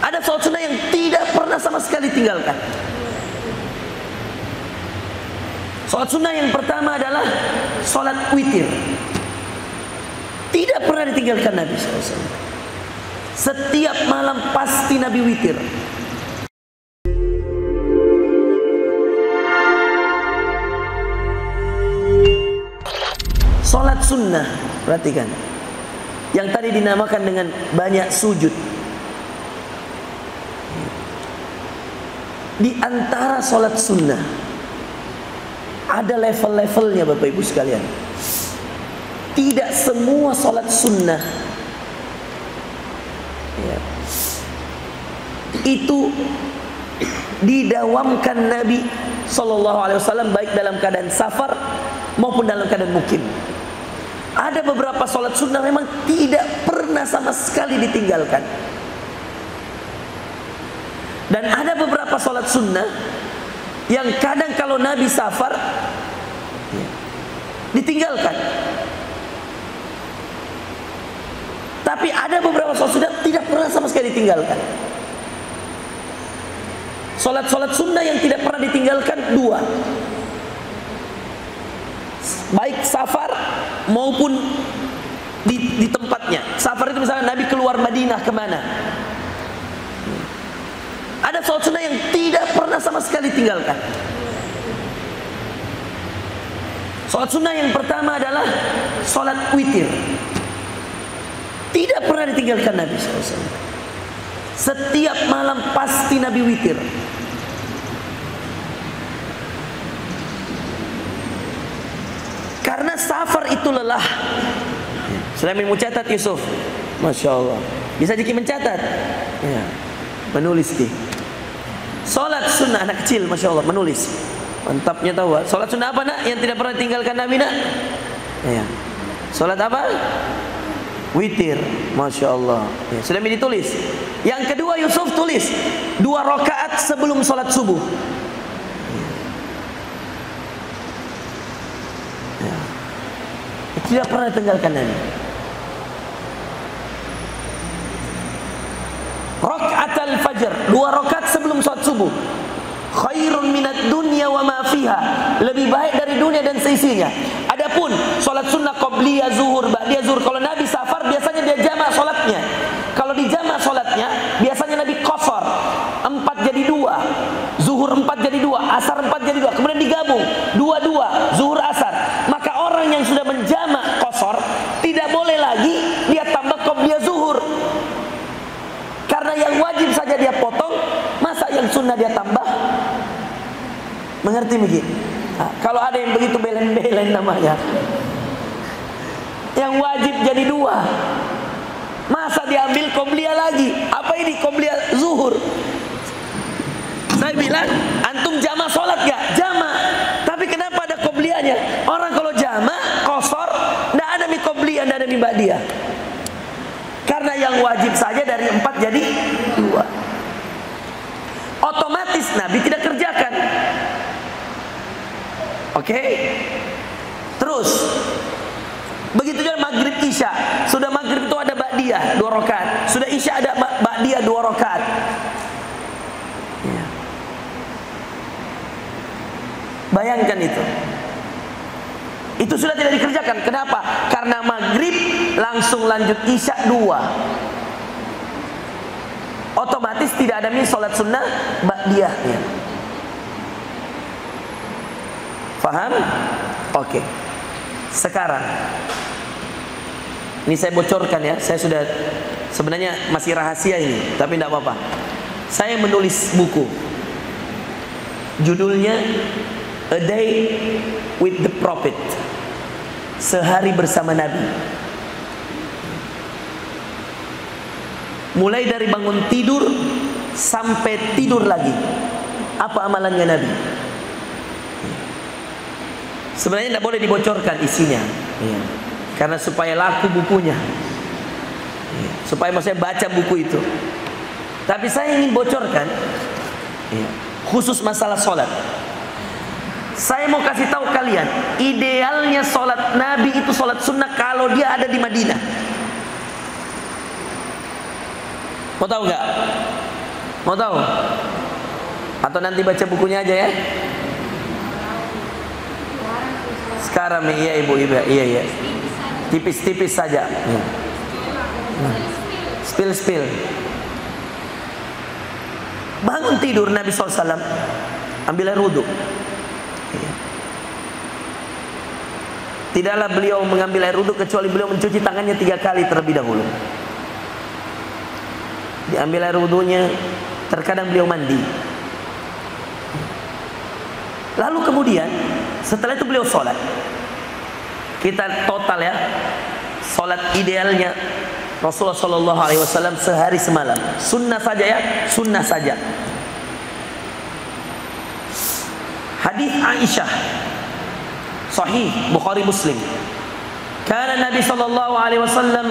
Ada sholat sunnah yang tidak pernah sama sekali tinggalkan. Sholat sunnah yang pertama adalah sholat witir. Tidak pernah ditinggalkan Nabi SAW. Setiap malam pasti Nabi witir. Sholat sunnah, perhatikan, yang tadi dinamakan dengan banyak sujud. Di antara sholat sunnah ada level-levelnya Bapak Ibu sekalian. Tidak semua sholat sunnah itu didawamkan Nabi SAW baik dalam keadaan safar maupun dalam keadaan mukim. Ada beberapa sholat sunnah memang tidak pernah sama sekali ditinggalkan. Dan ada beberapa sholat sunnah yang kadang kalau Nabi safar ditinggalkan. Tapi ada beberapa sholat sunnah tidak pernah sama sekali ditinggalkan. Sholat sunnah yang tidak pernah ditinggalkan dua, baik safar maupun di tempatnya. Safar itu misalnya Nabi keluar Madinah kemana, ada sholat sunnah yang tidak pernah sama sekali tinggalkan. Sholat sunnah yang pertama adalah sholat witir. Tidak pernah ditinggalkan Nabi SAW. Setiap malam pasti Nabi witir. Karena safar itu lelah. Sudah mencatat Yusuf, Masya Allah. Bisa Jiki mencatat ya, menulis Ki. Sholat sunnah anak kecil, Masya Allah, menulis. Mantapnya tahu. Sholat sunnah apa nak yang tidak pernah tinggalkan Nabi nak? Ya. Sholat apa? Witir, Masya Allah ya, sudah ditulis. Yang kedua Yusuf tulis 2 rakaat sebelum sholat subuh ya. Tidak pernah tinggalkan Nabi. Rakaat al-fajr, 2 rakaat sebelum sholat subuh. Khairun minad dunya wa ma fiha, lebih baik dari dunia dan seisinya. Adapun sholat sunnah qobliyah zuhur, ba'diyah zuhur, kalau Nabi safar biasanya dia jamak sholatnya. Kalau di jamak sholatnya biasanya Nabi qasar, 4 jadi 2, zuhur 4 jadi 2, asar 4 jadi 2, kemudian digabung 2-2 zuhur asar. Maka orang yang sudah menjamak qasar tidak boleh lagi dia tambah qobliyah zuhur, karena yang wajib saja dia potong, masa yang sunnah dia tambah? Mengerti begitu? Nah, kalau ada yang begitu belen-belen namanya, yang wajib jadi 2, masa diambil qobliyah lagi? Apa ini qobliyah zuhur? Saya bilang, antum jama sholat gak? Jama. Tapi kenapa ada qobliyahnya? Orang kalau jama, qasar, tidak ada mi qobliyah, tidak ada mi ba'diyah. Karena yang wajib saja dari 4 jadi 2. Otomatis Nabi tidak kerjakan. Oke? Terus begitu juga maghrib isya. Sudah maghrib itu ada ba'diyah 2 rakaat. Sudah isya ada ba'diyah 2 rakaat. Ya. Bayangkan itu. Itu sudah tidak dikerjakan. Kenapa? Karena maghrib langsung lanjut isya 2. Otomatis tidak ada sholat sunnah ba'diyahnya. Faham? Oke. Sekarang ini saya bocorkan ya. Saya sudah, sebenarnya masih rahasia ini, tapi tidak apa-apa. Saya menulis buku. Judulnya A Day with the Prophet. Sehari bersama Nabi. Mulai dari bangun tidur sampai tidur lagi, apa amalannya Nabi? Sebenarnya tidak boleh dibocorkan isinya ya, karena supaya laku bukunya ya, supaya maksudnya baca buku itu. Tapi saya ingin bocorkan ya, khusus masalah sholat. Saya mau kasih tahu kalian, idealnya sholat Nabi itu sholat sunnah kalau dia ada di Madinah. Mau tahu nggak? Mau tahu? Atau nanti baca bukunya aja ya? Sekarang iya ibu, iya. Tipis-tipis saja. Spill. Bangun tidur Nabi SAW, ambil air wudhu. Tidaklah beliau mengambil air wudhu kecuali beliau mencuci tangannya 3 kali terlebih dahulu. Diambil air wudhunya, terkadang beliau mandi. Lalu kemudian setelah itu beliau sholat. Kita total ya, sholat idealnya Rasulullah Shallallahu Alaihi Wasallam sehari semalam. Sunnah saja ya, sunnah saja. Hadis Aisyah, Sahih Bukhari Muslim. Karena Nabi Shallallahu Alaihi Wasallam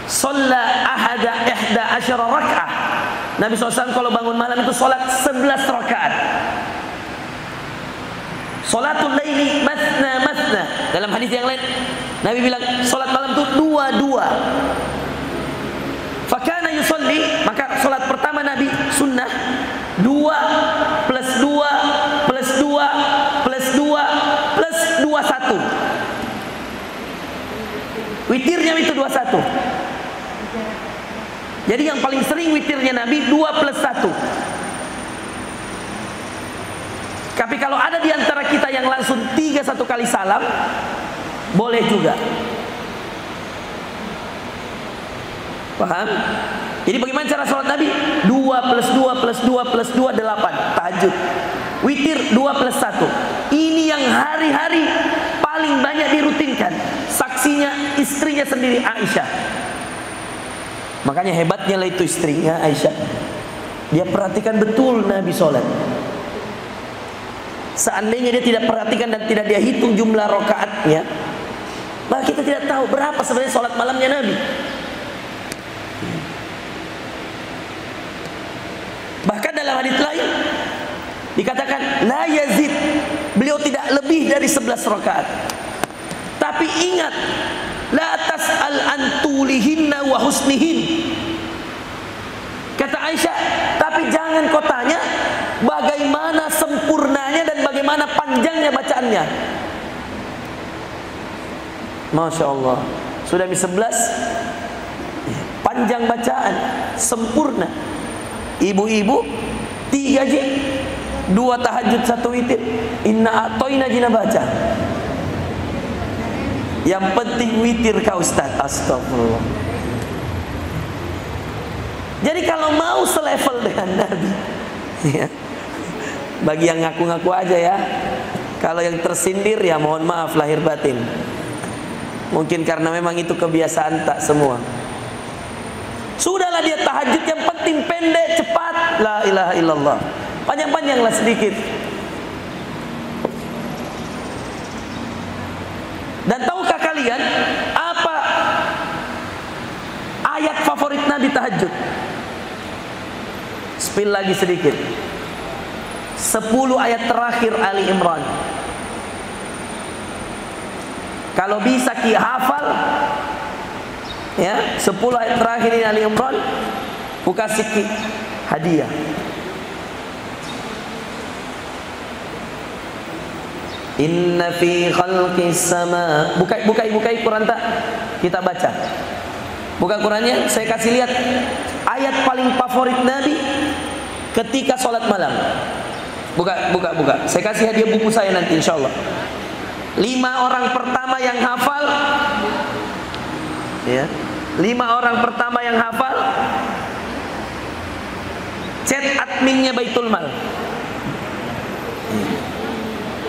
sholat ihda asyara rak'ah. Nabi SAW kalau bangun malam itu sholat 11 rakaat. Sholatul laili masna. Dalam hadis yang lain Nabi bilang sholat malam itu 2-2. Fakana yusolli, maka sholat pertama Nabi sunnah 2 plus 2 plus 2 plus 2 plus 21. Witirnya itu 21. Jadi yang paling sering witirnya Nabi 2 plus 1. Tapi kalau ada di antara kita yang langsung 3 satu kali salam, boleh juga. Paham? Jadi bagaimana cara sholat Nabi? 2 plus 2 plus 2 plus 2 8. Tahajud. Witir 2 plus 1. Ini yang hari-hari paling banyak dirutinkan. Saksinya istrinya sendiri Aisyah. Makanya hebatnya lah itu istrinya Aisyah. Dia perhatikan betul Nabi sholat. Seandainya dia tidak perhatikan dan tidak dia hitung jumlah rakaatnya, maka kita tidak tahu berapa sebenarnya sholat malamnya Nabi. Bahkan dalam hadits lain dikatakan la yazid, beliau tidak lebih dari 11 rakaat. Tapi ingat, la tas'al an tulihinna wa husnihin. Kata Aisyah, tapi jangan kau tanya bagaimana sempurnanya dan bagaimana panjangnya bacaannya. Masya Allah, sudah di 11 panjang bacaan, sempurna. Ibu-ibu 3 juz, 2 tahajud 1 witir. Inna atoina jina baca. Yang penting witir kau Ustaz. Astagfirullah. Jadi kalau mau selevel dengan Nabi ya, bagi yang ngaku-ngaku aja ya. Kalau yang tersindir ya mohon maaf lahir batin. Mungkin karena memang itu kebiasaan tak semua. Sudahlah dia tahajud, yang penting pendek, cepat. La ilaha illallah. Panjang-panjanglah sedikit. Dan tahukah kalian apa ayat favorit Nabi tahajud? Spill lagi sedikit. 10 ayat terakhir Ali Imran. Kalau bisa ki hafal ya, 10 ayat terakhir ini Ali Imran, ku kasih ki hadiah. Inna fi khalqis sama. Bukai Quran tak? Kita baca. Buka Qurannya, saya kasih lihat ayat paling favorit Nabi ketika sholat malam. Buka. Saya kasih hadiah buku saya nanti insyaallah. 5 orang pertama yang hafal ya. 5 orang pertama yang hafal, chat adminnya Baitul Mal.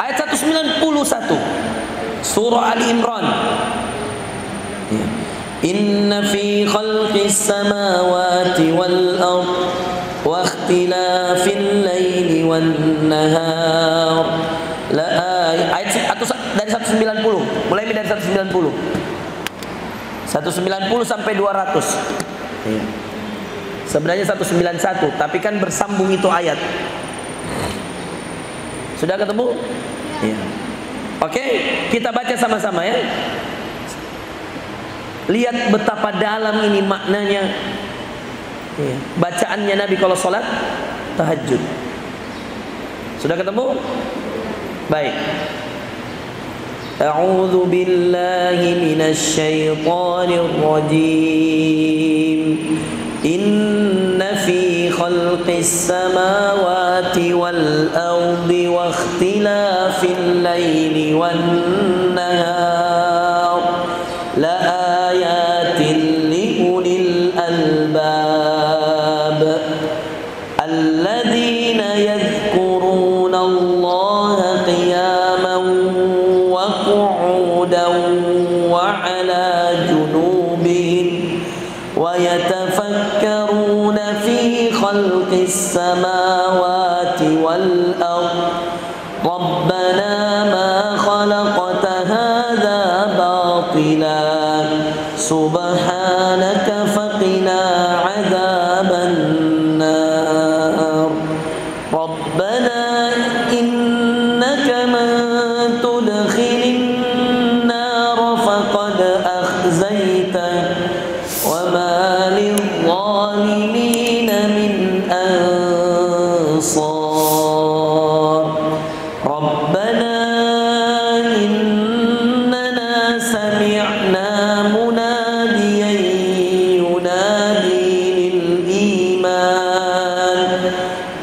Ayat 191 Surah Ali Imran. Inna fi khalqis samawati wal ard wa ikhtilafil laili wan nahar la ayat dari 190, mulai dari 190 sampai 200. Sebenarnya 191, tapi kan bersambung itu ayat. Sudah ketemu? Ya. Oke, kita baca sama-sama ya. Lihat betapa dalam ini maknanya. Ya. Bacaannya Nabi kalau sholat tahajud. Sudah ketemu? Baik. A'udzu billahi minasy syaithanir rajim. Inna fi khalqis samawati wal ardi wa ikhtilafil laili wan nahar la ayatin li ulil albab alladzina yadhkuruna Allaha qiyaman wa qu'udan wa 'ala junubihim wa yatafakkaruna fi khalqis samawati wal ardh rabbana ma khalaqta hadza batila subhanaka faqina 'adzaban nar rabbana innaka man tudkhilin nar faqad akhzaytah wa ma lidh-dhalimin min ansar rabbana innana sami'na munadiyan yunadi lil iman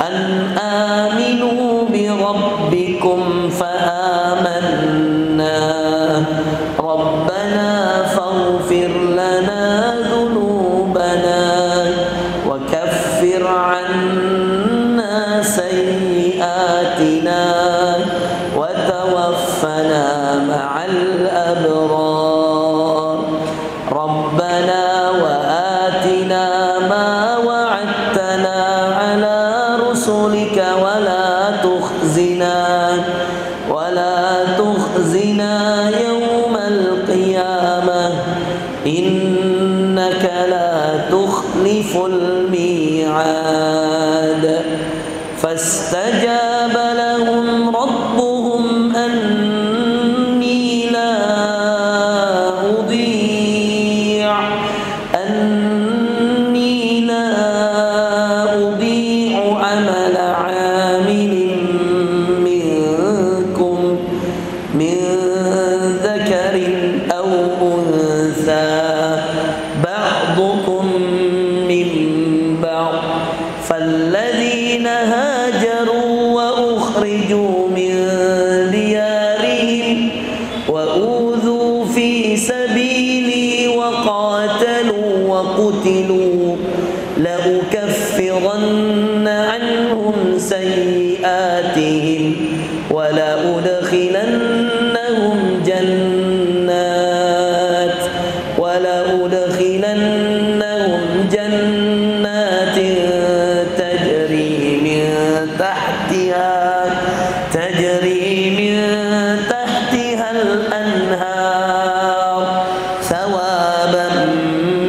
an aminu bi rabbikum fa amanna rabbana faghfir lana dhunubana wa kaffir 'anna sayyi'atina wa tawaffana ma'al abrar rabbana wa atina ma wa'adtana 'ala rusulika wa la tukhzina yawmal qiyamah innaka la tukhliful mi'ad fastajaba lahum rabbuhum anni la udhi'u amala 'amilin minkum min dhakarin aw untha ba'dukum min ba'd falladhina hajaru wa ukhriju min diyarihim wa udhu fi sabili wa qatalu wa qutilu la ukaffiranna anhum sayyi'atihim wa la udkhilannahum jannatin tajri min tahtiha al-anhar thawaban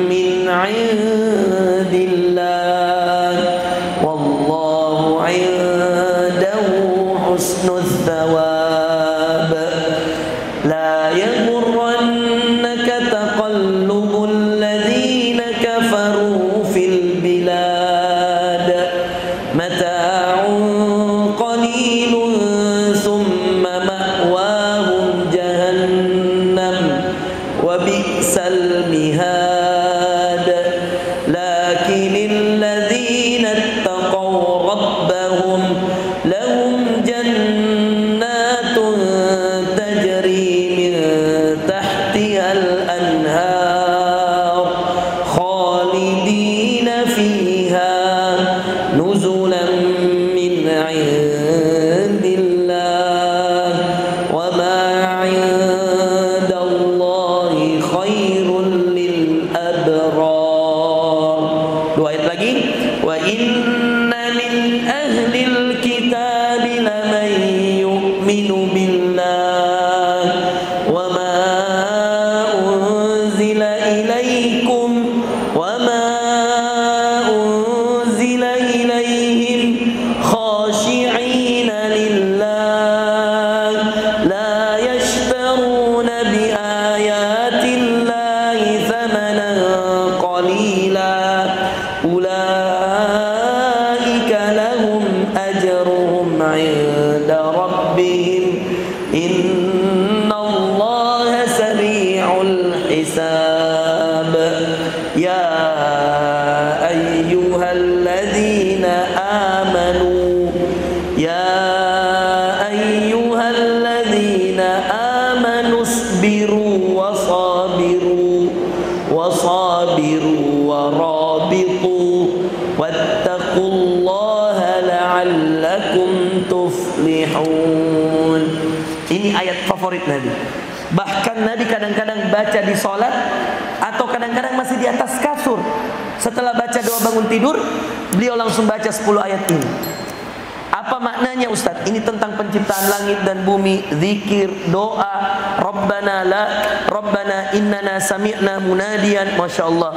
min 'indillah wallahu 'indahu husnul thawab la yaghurrannaka taqallubul ladzina kafaru fil bilad mata'un qalilun thumma ma'wahum jahannam wa bi'sal mihad lakinil ladzina ittaqaw rabbahum lahum jannatun tajri min tahtiha al-anhar khalidina fiha nuzulan min 'indillah wa ma 'indallahi khairul lil abrar. Dua ayat lagi. Wa inna min ahlil kitabi laman yu'minu billah wa ma unzila ilaykum wa ma unzila ilayhim khashi'ina lillah la yashtaruna bi ayati llahi thamanan qalila ulaika lahum ajruhum 'inda rabbihim innallaha sari'ul hisab. Ya ayyuhalladzina amanu isbiru wasabiru warabitu wattaqullaha la'allakum tuflihun. Ini ayat favorit Nabi. Bahkan Nabi kadang-kadang baca di sholat atau kadang-kadang masih di atas kasur. Setelah baca doa bangun tidur, beliau langsung baca 10 ayat ini. Apa maknanya Ustaz? Ini tentang penciptaan langit dan bumi, zikir, doa, Rabbana innana sami'na munadiyan. Masya Allah.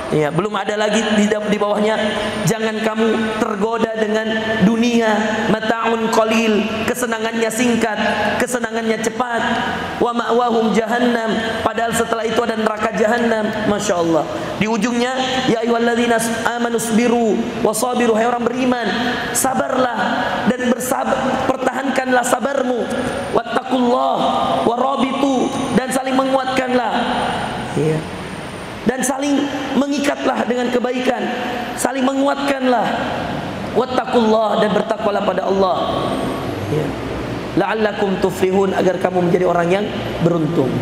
Ya, belum ada lagi di bawahnya, jangan kamu tergoda dengan dunia, mata'un qalil, kesenangannya singkat, kesenangannya cepat. Wa ma'wahum jahannam, padahal setelah itu ada neraka jahannam. Masya Allah. Di ujungnya, ya ayyuhalladzina amanu isbiru wasabiru, hai orang beriman, sabarlah dan bersabar, pertahankanlah sabarmu. Wattaqullah warabitu, dan saling menguatkanlah. Ya. Dan saling mengikatlah dengan kebaikan, saling menguatkanlah. Wattaqullah, dan bertakwalah pada Allah. Ya. La'allakum tuflihun, agar kamu menjadi orang yang beruntung.